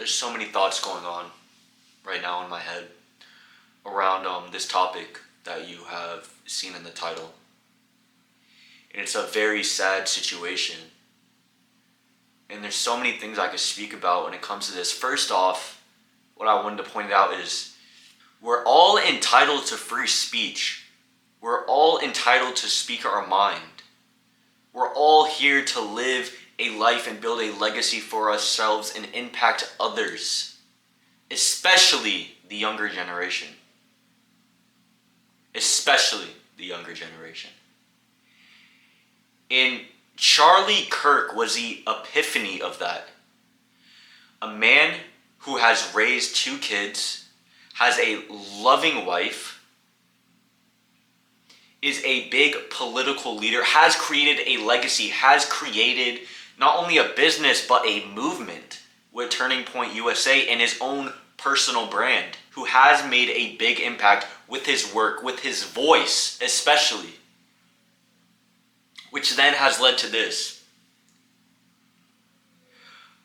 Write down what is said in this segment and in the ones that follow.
There's so many thoughts going on right now in my head around this topic that you have seen in the title. And it's a very sad situation. And there's so many things I could speak about when it comes to this. First off, what I wanted to point out is we're all entitled to free speech. We're all entitled to speak our mind. We're all here to live a life and build a legacy for ourselves and impact others, especially the younger generation. Especially the younger generation. And Charlie Kirk was the epiphany of that. A man who has raised 2 kids, has a loving wife, is a big political leader, has created a legacy, has created not only a business but a movement with Turning Point USA and his own personal brand, who has made a big impact with his work, with his voice especially, which then has led to this.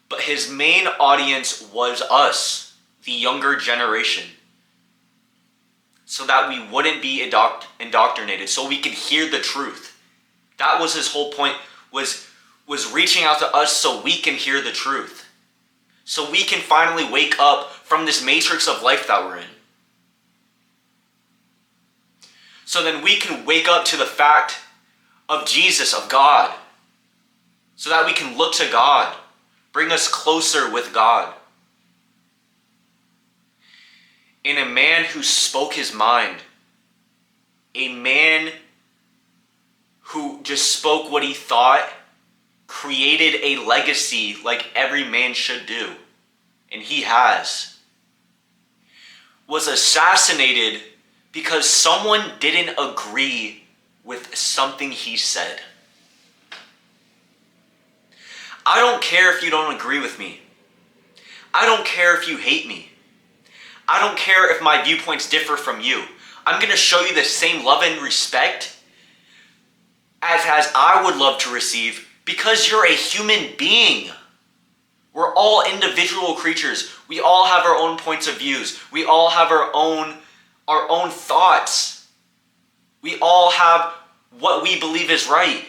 But his main audience was us, the younger generation, so that we wouldn't be indoctrinated, so we could hear the truth. That was his whole point, was reaching out to us so we can hear the truth. So we can finally wake up from this matrix of life that we're in. So then we can wake up to the fact of Jesus, of God, so that we can look to God, bring us closer with God. And a man who spoke his mind, a man who just spoke what he thought, created a legacy like every man should do, and he has, was assassinated because someone didn't agree with something he said. I don't care if you don't agree with me. I don't care if you hate me. I don't care if my viewpoints differ from you. I'm going to show you the same love and respect as I would love to receive, because you're a human being. We're all individual creatures. We all have our own points of views. We all have our own thoughts. We all have what we believe is right.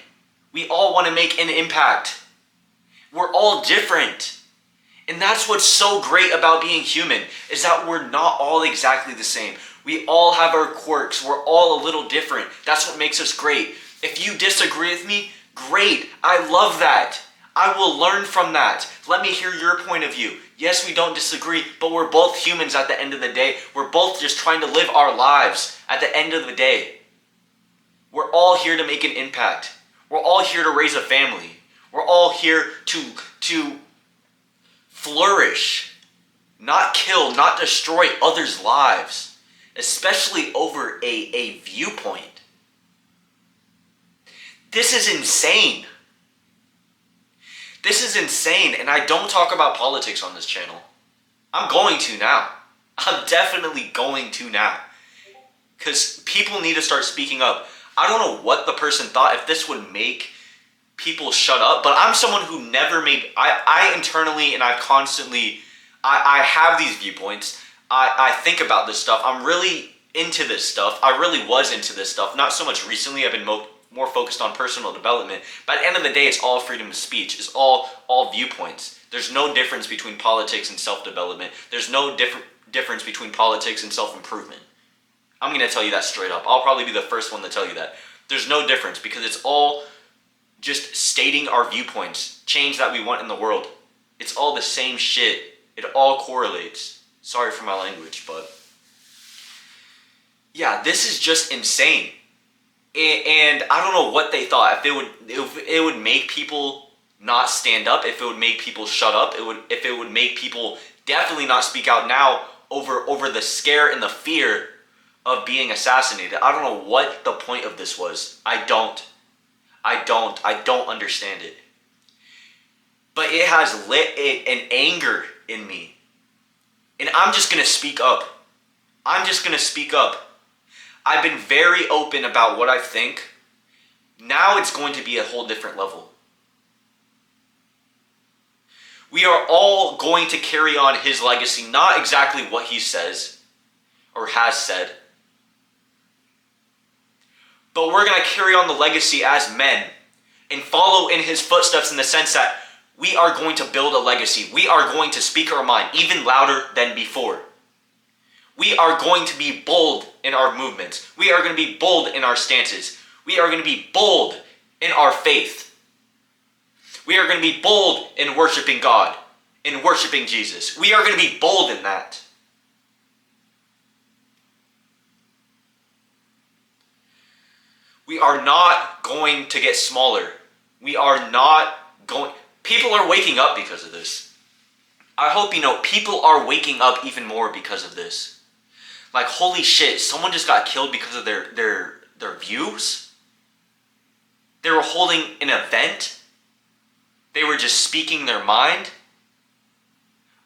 We all want to make an impact. We're all different. And that's what's so great about being human, is that we're not all exactly the same. We all have our quirks. We're all a little different. That's what makes us great. If you disagree with me, great. I love that. I will learn from that. Let me hear your point of view. Yes, we don't disagree, but we're both humans at the end of the day. We're both just trying to live our lives at the end of the day. We're all here to make an impact. We're all here to raise a family. We're all here to flourish, not kill, not destroy others' lives, especially over a viewpoint. This is insane. This is insane, and I don't talk about politics on this channel. I'm going to now. I'm definitely going to now. Because people need to start speaking up. I don't know what the person thought, if this would make people shut up, but I'm someone who never made, I internally and I've constantly, I have these viewpoints. I think about this stuff. I'm really into this stuff. I really was into this stuff. Not so much recently. I've been more focused on personal development. But at the end of the day, it's all freedom of speech. It's all viewpoints. There's no difference between politics and self-development. There's no difference between politics and self-improvement. I'm going to tell you that straight up. I'll probably be the first one to tell you that. There's no difference, because it's all just stating our viewpoints, change that we want in the world. It's all the same shit. It all correlates. Sorry for my language, but yeah, this is just insane. And I don't know what they thought. If it would make people not stand up, if it would make people shut up, if it would make people definitely not speak out now over the scare and the fear of being assassinated. I don't know what the point of this was. I don't understand it. But it has lit an anger in me. And I'm just going to speak up. I've been very open about what I think. Now it's going to be a whole different level. We are all going to carry on his legacy, not exactly what he says or has said, but we're going to carry on the legacy as men and follow in his footsteps in the sense that we are going to build a legacy. We are going to speak our mind even louder than before. We are going to be bold in our movements. We are going to be bold in our stances. We are going to be bold in our faith. We are going to be bold in worshiping God, in worshiping Jesus. We are going to be bold in that. We are not going to get smaller. We are not going... People are waking up because of this. I hope you know, people are waking up even more because of this. Like, holy shit, someone just got killed because of their views? They were holding an event? They were just speaking their mind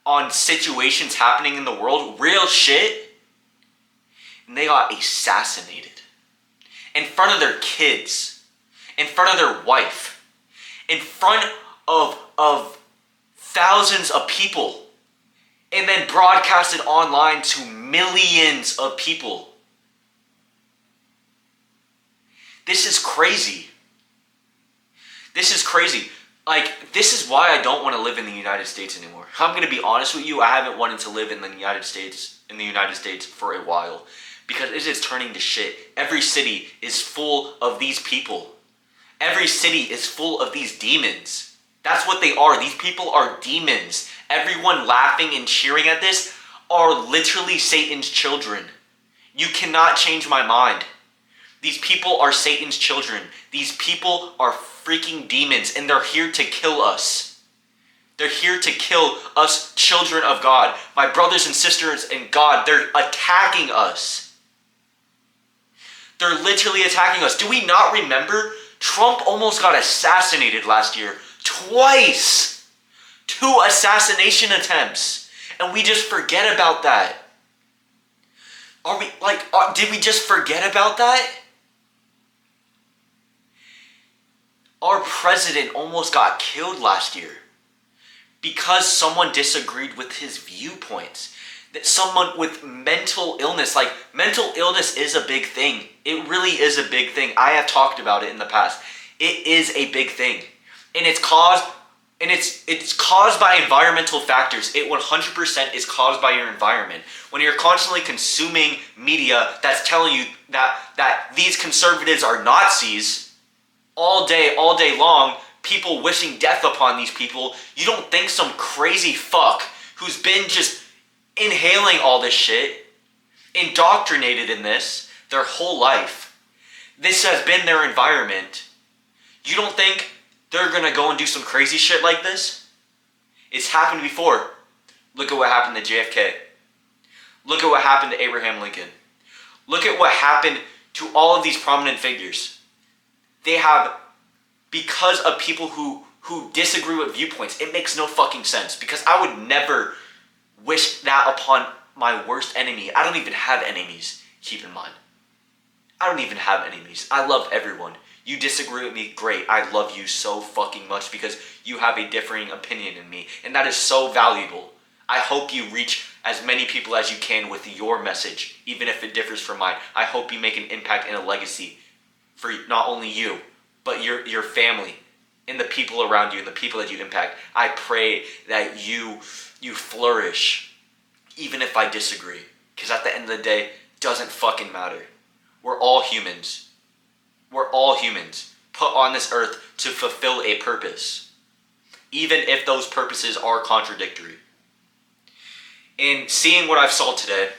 on situations happening in the world, real shit, and they got assassinated in front of their kids, in front of their wife, in front of thousands of people, and then broadcasted online to millions of people. This is crazy. This is crazy. Like, this is why I don't want to live in the United States anymore. I'm going to be honest with you, I haven't wanted to live in the United States for a while because it is turning to shit. Every city is full of these people. Every city is full of these demons. That's what they are. These people are demons. Everyone laughing and cheering at this are literally Satan's children. You cannot change my mind. These people are Satan's children. These people are freaking demons, and they're here to kill us. They're here to kill us, children of God. My brothers and sisters in God, they're attacking us. They're literally attacking us. Do we not remember? Trump almost got assassinated last year. Twice. 2 assassination attempts. And we just forget about that. Did we just forget about that? Our president almost got killed last year because someone disagreed with his viewpoints. That someone with mental illness, like mental illness is a big thing. It really is a big thing. I have talked about it in the past. It is a big thing. And it's caused by environmental factors. It 100% is caused by your environment. When you're constantly consuming media that's telling you that these conservatives are Nazis, all day long, people wishing death upon these people, you don't think some crazy fuck who's been just inhaling all this shit, indoctrinated in this their whole life, this has been their environment, you don't think they're gonna go and do some crazy shit like this? It's happened before. Look at what happened to JFK. Look at what happened to Abraham Lincoln. Look at what happened to all of these prominent figures. They have, because of people who disagree with viewpoints, it makes no fucking sense. Because I would never wish that upon my worst enemy. I don't even have enemies, keep in mind. I don't even have enemies. I love everyone. You disagree with me, great. I love you so fucking much because you have a differing opinion in me. And that is so valuable. I hope you reach as many people as you can with your message, even if it differs from mine. I hope you make an impact and a legacy for not only you, but your family and the people around you and the people that you impact. I pray that you flourish, even if I disagree. Because at the end of the day, it doesn't fucking matter. We're all humans. We're all humans put on this earth to fulfill a purpose, even if those purposes are contradictory. And seeing what I've saw today,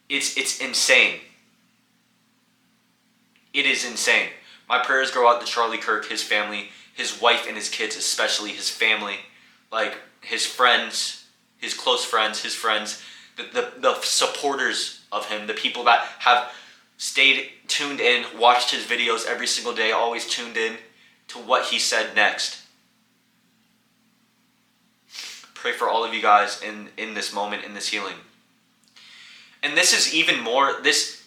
it's insane. It is insane. My prayers go out to Charlie Kirk, his family, his wife and his kids, especially his family, like his friends, his close friends, his friends, the supporters of him, the people that have stayed tuned in, watched his videos every single day, always tuned in to what he said next. Pray for all of you guys in this moment, in this healing. And this is even more, this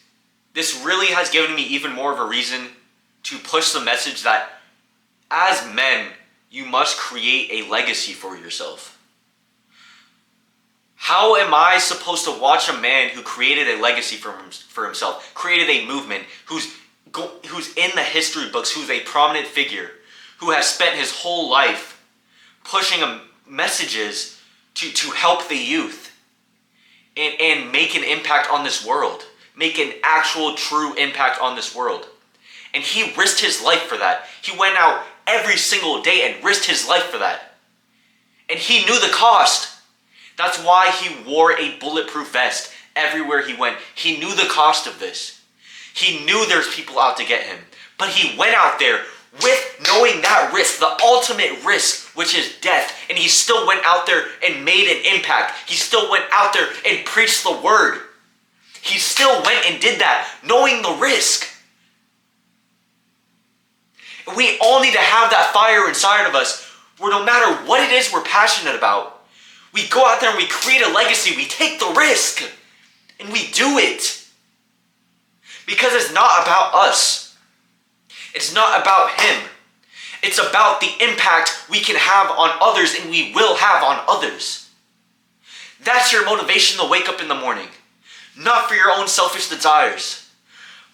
really has given me even more of a reason to push the message that as men, you must create a legacy for yourself. How am I supposed to watch a man who created a legacy for himself, created a movement, who's in the history books, who's a prominent figure, who has spent his whole life pushing messages to help the youth and make an impact on this world, make an actual true impact on this world. And he risked his life for that. He went out every single day and risked his life for that. And he knew the cost. That's why he wore a bulletproof vest everywhere he went. He knew the cost of this. He knew there's people out to get him. But he went out there with knowing that risk, the ultimate risk, which is death. And he still went out there and made an impact. He still went out there and preached the word. He still went and did that, knowing the risk. And we all need to have that fire inside of us where no matter what it is we're passionate about, we go out there and we create a legacy. We take the risk and we do it. Because it's not about us. It's not about him. It's about the impact we can have on others and we will have on others. That's your motivation to wake up in the morning. Not for your own selfish desires,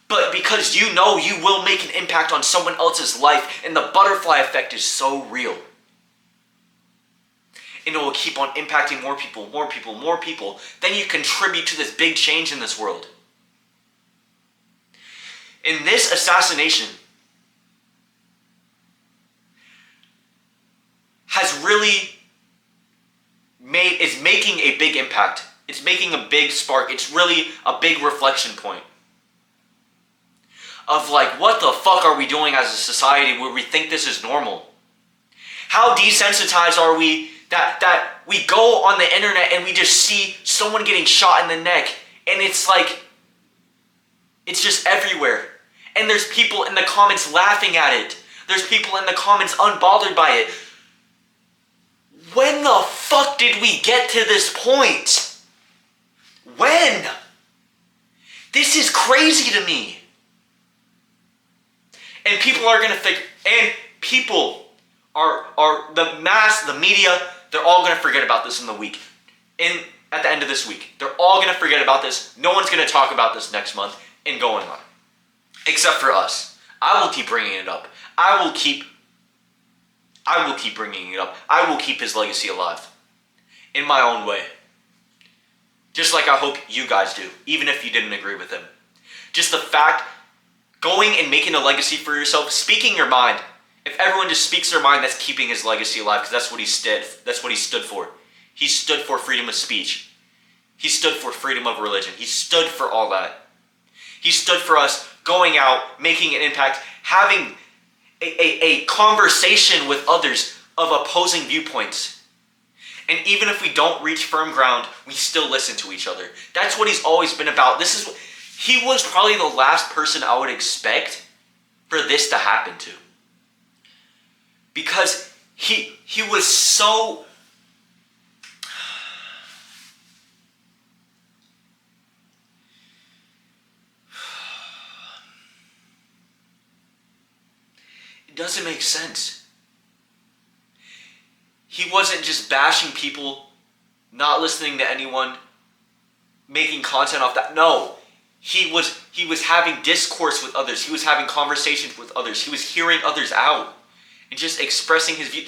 but because you know you will make an impact on someone else's life, and the butterfly effect is so real. And it will keep on impacting more people, more people, more people. Then you contribute to this big change in this world. In this assassination is making a big impact. It's making a big spark. It's really a big reflection point of like, what the fuck are we doing as a society where we think this is normal? How desensitized are we that we go on the internet and we just see someone getting shot in the neck and it's like, it's just everywhere. And there's people in the comments laughing at it. There's people in the comments unbothered by it. When the fuck did we get to this point? When? This is crazy to me. And people are gonna think, and people are the media, they're all gonna forget about this in the week. At the end of this week. They're all gonna forget about this. No one's gonna talk about this next month and going on. Except for us. I will keep bringing it up. I will keep bringing it up. I will keep his legacy alive. In my own way. Just like I hope you guys do. Even if you didn't agree with him. Just the fact, going and making a legacy for yourself, speaking your mind. If everyone just speaks their mind, that's keeping his legacy alive. Because that's what he stood for. He stood for freedom of speech. He stood for freedom of religion. He stood for all that. He stood for us going out, making an impact, having a conversation with others of opposing viewpoints. And even if we don't reach firm ground, we still listen to each other. That's what he's always been about. He was probably the last person I would expect for this to happen to. Because he was so... It doesn't make sense. He wasn't just bashing people, not listening to anyone, making content off that. No. He was having discourse with others. He was having conversations with others. He was hearing others out and just expressing his view.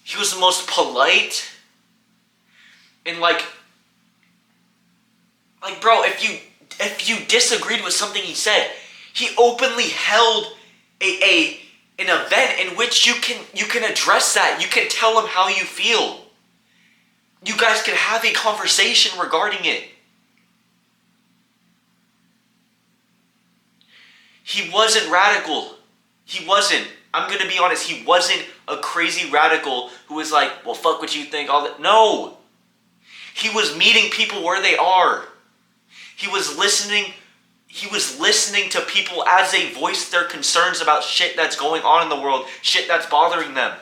He was the most polite and like bro, if you disagreed with something he said, he openly held an event in which you can address that. You can tell him how you feel. You guys can have a conversation regarding it. He wasn't radical. He wasn't. I'm going to be honest. He wasn't a crazy radical who was like, well, fuck what you think. All that. No. He was meeting people where they are. He was listening to people as they voiced their concerns about shit that's going on in the world, shit that's bothering them.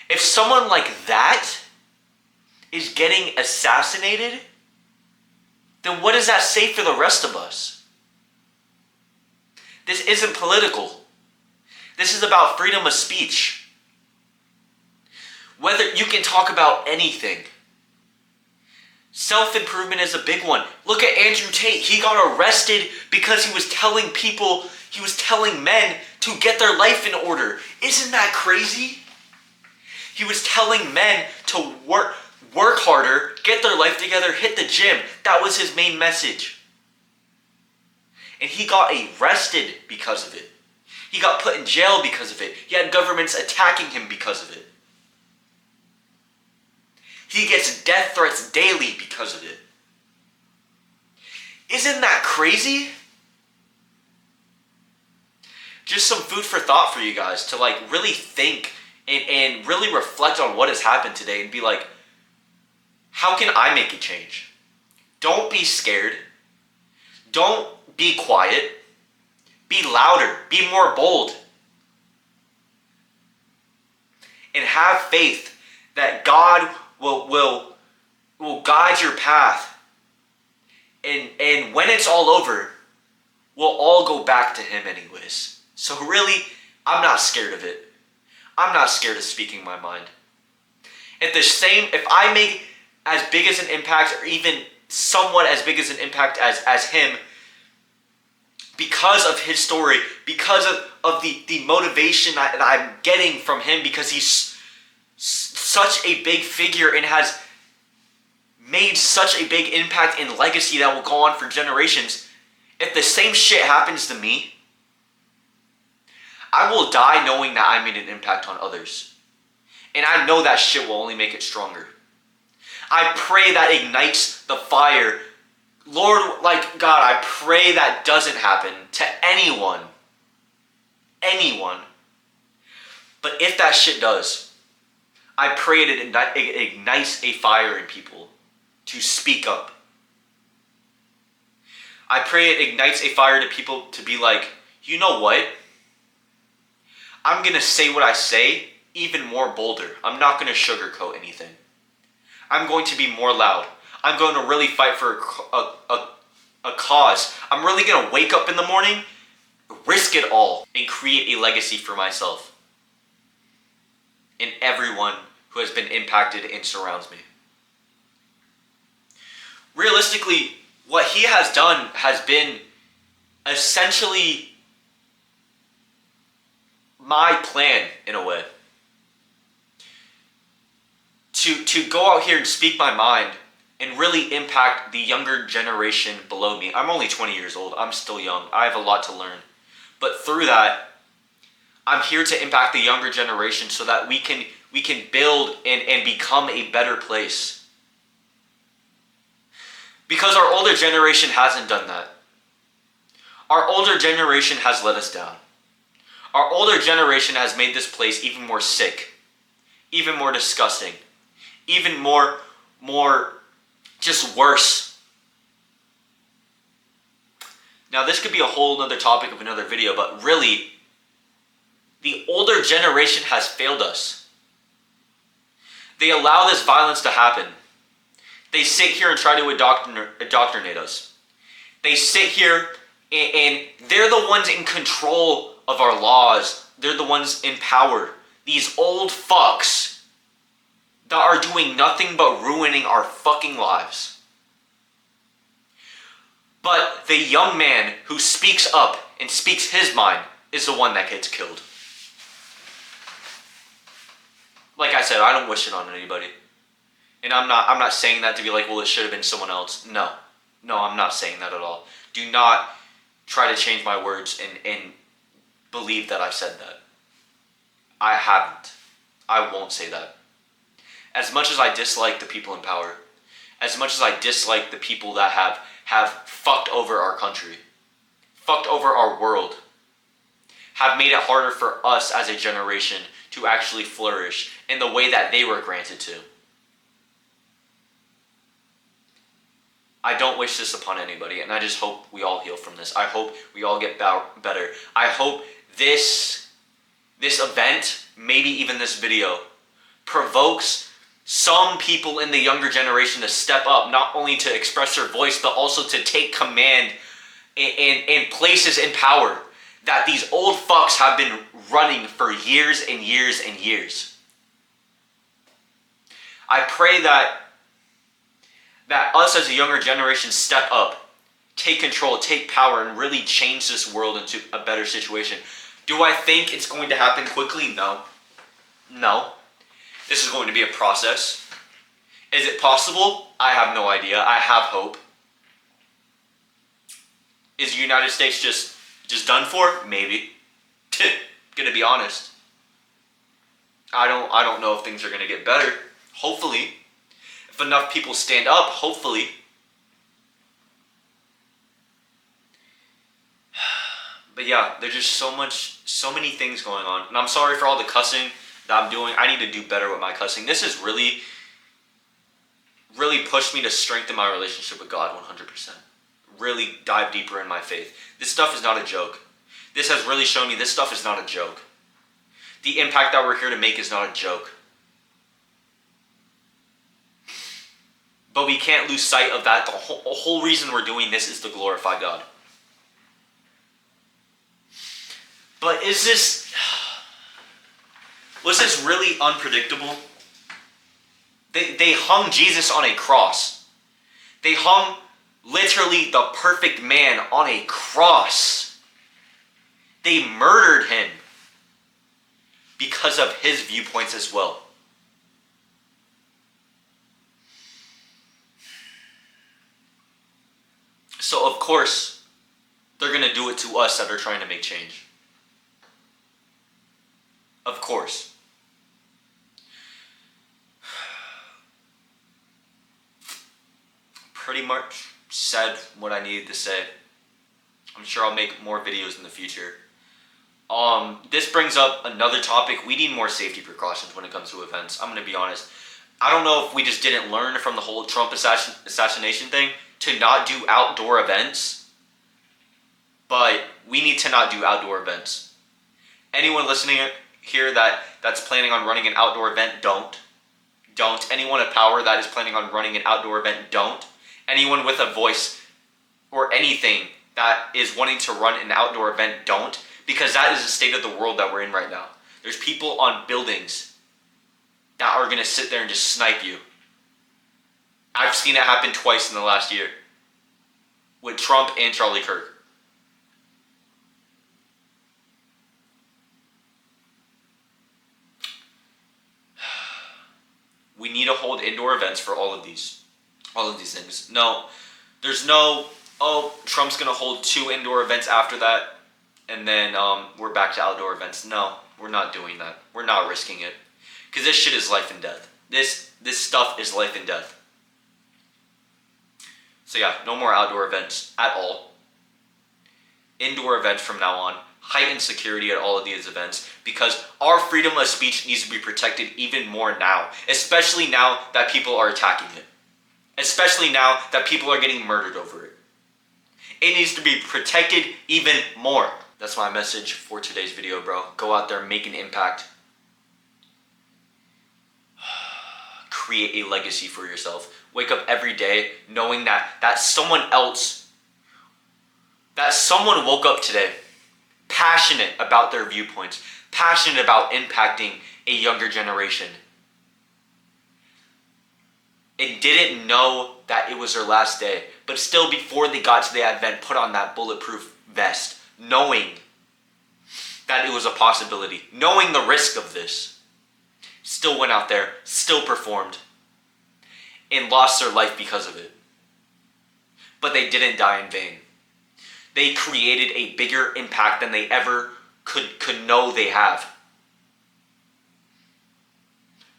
If someone like that is getting assassinated, then what does that say for the rest of us? This isn't political. This is about freedom of speech. Whether you can talk about anything. Self-improvement is a big one. Look at Andrew Tate. He got arrested because he was telling men to get their life in order. Isn't that crazy? He was telling men to work harder, get their life together, hit the gym. That was his main message. And he got arrested because of it. He got put in jail because of it. He had governments attacking him because of it. He gets death threats daily because of it. Isn't that crazy? Just some food for thought for you guys to like really think and really reflect on what has happened today and be like, how can I make a change? Don't be scared. Don't be quiet. Be louder. Be more bold. And have faith that God will guide your path. And when it's all over, we'll all go back to Him anyways. So really, I'm not scared of it. I'm not scared of speaking my mind. If I make as big as an impact, or even somewhat as big as an impact as him, because of his story, because of the motivation that I'm getting from him, because he's such a big figure and has made such a big impact and legacy that will go on for generations. If the same shit happens to me, I will die knowing that I made an impact on others. And I know that shit will only make it stronger. I pray that ignites the fire. Lord, like God, I pray that doesn't happen to anyone. Anyone. But if that shit does, I pray it ignites a fire in people to speak up. I pray it ignites a fire to people to be like, you know what? I'm going to say what I say even more bolder. I'm not going to sugarcoat anything. I'm going to be more loud. I'm going to really fight for a cause. I'm really going to wake up in the morning, risk it all, and create a legacy for myself and everyone who has been impacted and surrounds me. Realistically, what he has done has been essentially my plan in a way. To go out here and speak my mind and really impact the younger generation below me. I'm only 20 years old. I'm still young. I have a lot to learn. But through that, I'm here to impact the younger generation so that we can build and become a better place. Because our older generation hasn't done that. Our older generation has let us down. Our older generation has made this place even more sick, even more disgusting, even more just worse. Now this could be a whole other topic of another video, but really, the older generation has failed us. They allow this violence to happen. They sit here and try to indoctrinate us. They sit here and they're the ones in control of our laws. They're the ones in power. These old fucks that are doing nothing but ruining our fucking lives. But the young man who speaks up and speaks his mind is the one that gets killed. Like I said, I don't wish it on anybody. And I'm not saying that to be like, well, it should have been someone else. No, I'm not saying that at all. Do not try to change my words and believe that I've said that. I haven't. I won't say that. As much as I dislike the people in power, as much as I dislike the people that have fucked over our country, fucked over our world, have made it harder for us as a generation to actually flourish in the way that they were granted to. I don't wish this upon anybody, and I just hope we all heal from this. I hope we all get better. I hope this event, maybe even this video, provokes some people in the younger generation to step up, not only to express their voice, but also to take command in places in power. that these old fucks have been running for years and years and years. I pray that us as a younger generation step up, take control, take power, and really change this world into a better situation. Do I think it's going to happen quickly? No. No. This is going to be a process. Is it possible? I have no idea. I have hope. Is the United States just done for? Maybe. Gonna be honest. I don't know if things are gonna get better. Hopefully. If enough people stand up, hopefully. But yeah, there's just so many things going on. And I'm sorry for all the cussing that I'm doing. I need to do better with my cussing. This has really pushed me to strengthen my relationship with God 100%. Really dive deeper in my faith. This stuff is not a joke. This has really shown me this stuff is not a joke. The impact that we're here to make is not a joke. But we can't lose sight of that. The whole reason we're doing this is to glorify God. But was this really unpredictable? They hung Jesus on a cross. They hung literally the perfect man on a cross. They murdered him because of his viewpoints as well. So of course, they're going to do it to us that are trying to make change. Of course. Pretty much said what I needed to say. I'm sure I'll make more videos in the future. This brings up another topic. We need more safety precautions when it comes to events. I'm going to be honest. I don't know if we just didn't learn from the whole Trump assassination thing to not do outdoor events. But we need to not do outdoor events. Anyone listening here that's planning on running an outdoor event, don't. Don't. Anyone of power that is planning on running an outdoor event, don't. Anyone with a voice or anything that is wanting to run an outdoor event, don't. Because that is the state of the world that we're in right now. There's people on buildings that are going to sit there and just snipe you. I've seen it happen twice in the last year. With Trump and Charlie Kirk. We need to hold indoor events for all of these things. No, there's no, Trump's going to hold 2 indoor events after that, and then we're back to outdoor events. No, we're not doing that. We're not risking it. Because this shit is life and death. This stuff is life and death. So yeah, no more outdoor events at all. Indoor events from now on. Heightened security at all of these events, because our freedom of speech needs to be protected even more now, especially now that people are attacking it, especially now that people are getting murdered over it. It needs to be protected even more. That's my message for today's video, bro. Go out there, make an impact. Create a legacy for yourself. Wake up every day knowing that someone woke up today passionate about their viewpoints, passionate about impacting a younger generation, and didn't know that it was their last day, but still before they got to the event put on that bulletproof vest, knowing that it was a possibility, knowing the risk of this, still went out there, still performed, and lost their life because of it. But they didn't die in vain. They created a bigger impact than they ever could know they have.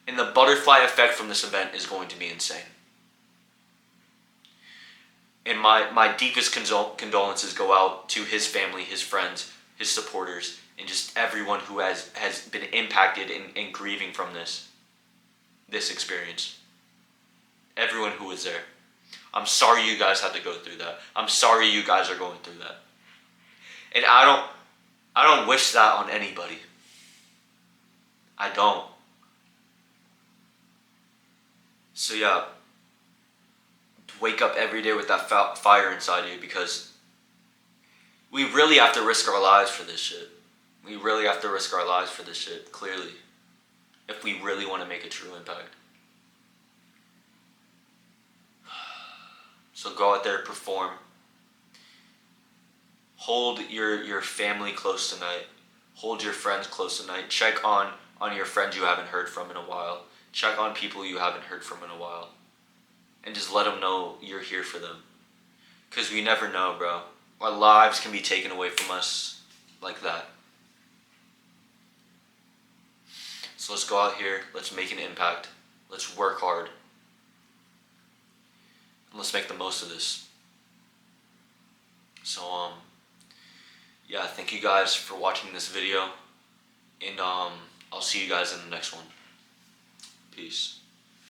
And the butterfly effect from this event is going to be insane. And my deepest condolences go out to his family, his friends, his supporters, and just everyone who has been impacted and grieving from this experience. Everyone who was there. I'm sorry you guys had to go through that. I'm sorry you guys are going through that. And I don't wish that on anybody. I don't. So yeah, wake up every day with that fire inside you, because We really have to risk our lives for this shit. We really have to risk our lives for this shit, clearly. If we really want to make a true impact. So go out there, perform. Hold your family close tonight. Hold your friends close tonight. Check on your friends you haven't heard from in a while. Check on people you haven't heard from in a while. And just let them know you're here for them. Because we never know, bro. Our lives can be taken away from us like that. So let's go out here. Let's make an impact. Let's work hard. And let's make the most of this. So, yeah, thank you guys for watching this video. And I'll see you guys in the next one. Peace.